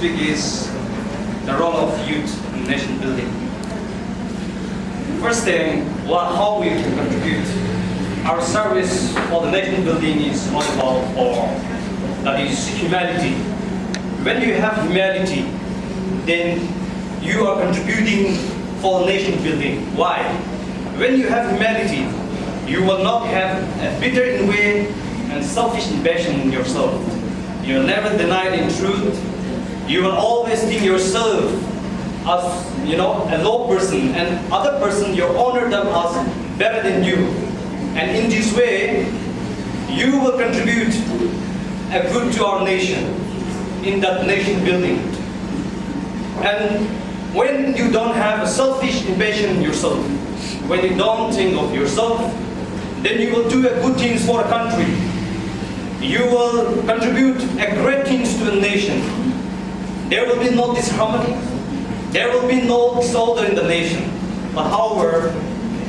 speak is the role of youth in nation building. First thing, how we can contribute. Our service for the nation building is all about, that is humanity. When you have humanity, then you are contributing for nation building. Why? When you have humanity, you will not have a bitter in way and selfish ambition in yourself. You will never deny the truth. You will always think yourself as a low person, and other person you honor them as better than you. And in this way, you will contribute a good to our nation in that nation building. And when you don't have a selfish ambition in yourself, when you don't think of yourself, then you will do a good things for a country. You will contribute a great things to the nation. There will be no disharmony. There will be no disorder in the nation. But however,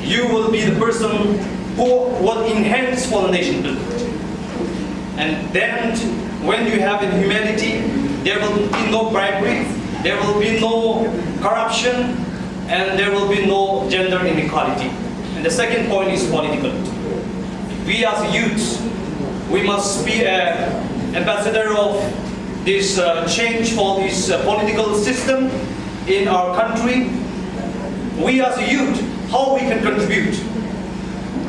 you will be the person who will enhance for the nation building. And then, when you have in humanity, there will be no bribery, there will be no corruption, and there will be no gender inequality. And the second point is political. We as youths, we must be an ambassador of this change for this political system in our country. We as a youth, how we can contribute?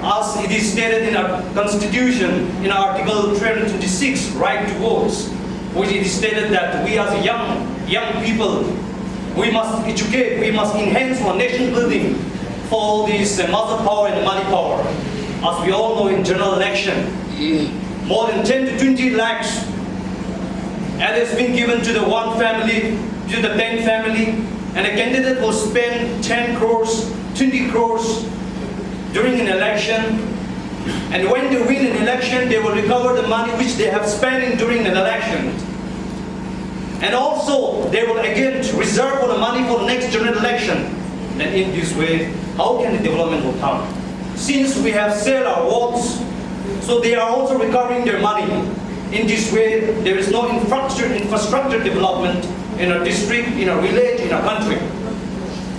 As it is stated in our Constitution, in Article 326, right to votes, which it is stated that we as young people, we must educate, we must enhance our nation building for this muscle power and money power. As we all know, in general election, more than 10 to 20 lakhs and it's been given to the one family, to the 10 family, and a candidate will spend 10 crores, 20 crores during an election, and when they win an election, they will recover the money which they have spent during an election. And also, they will again reserve for the money for the next general election. And in this way, how can the development will come? Since we have sold our votes, so they are also recovering their money. In this way, there is no infrastructure development in our district, in our village, in our country.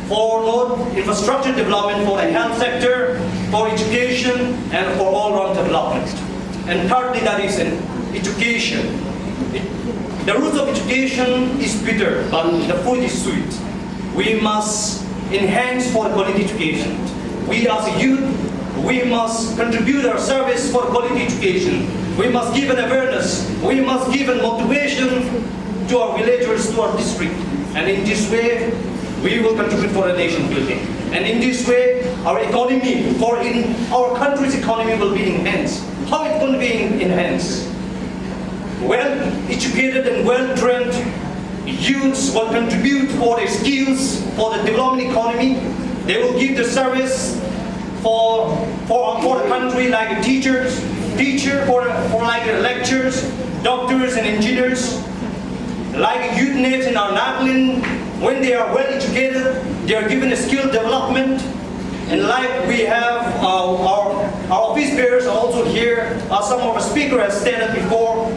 For no infrastructure development for the health sector, for education, and for all-round development. And thirdly, that is in education. The roots of education is bitter, but the food is sweet. We must enhance for quality education. We as a youth, we must contribute our service for quality education. We must give an awareness. We must give a motivation to our villagers, to our district. And in this way, we will contribute for a nation building. And in this way, our economy, our country's economy will be enhanced. How it's going to be enhanced? Well-educated and well-trained youths will contribute for their skills for the development economy. They will give the service for the country, like teacher for like lecturers, doctors and engineers, like youth nets in our Nagaland. When they are well educated, they are given a skill development. And like we have our office bearers also here, as some of our speakers have stated before,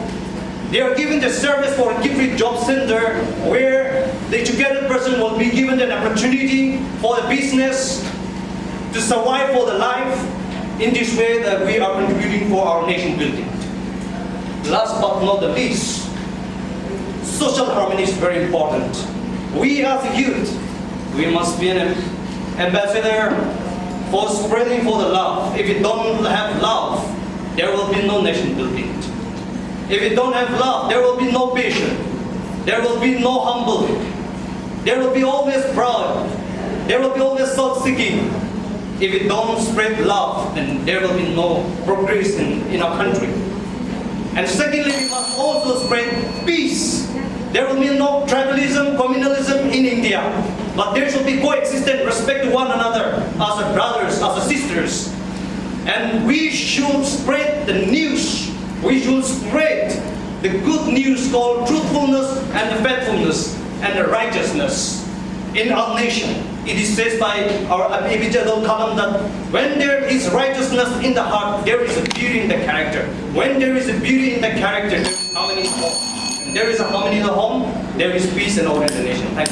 they are given the service for a Kiphire job center where the educated person will be given an opportunity for the business to survive for the life. In this way that we are contributing for our nation building. Last but not the least, social harmony is very important. We as a youth, we must be an ambassador for spreading for the love. If we don't have love, there will be no nation building. If we don't have love, there will be no patience. There will be no humble. There will be always proud. There will be always self-seeking. If we don't spread love, then there will be no progress in our country. And secondly, we must also spread peace. There will be no tribalism, communalism in India, but there should be coexistent respect to one another as a brothers, as a sisters. And we should spread the news. We should spread the good news called truthfulness and the faithfulness and the righteousness in our nation. It is said by our APJ Abdul Kalam that when there is righteousness in the heart, there is a beauty in the character. When there is a beauty in the character, there is harmony in the home. When there is a harmony in the home, there is peace and order in the nation. Thank you.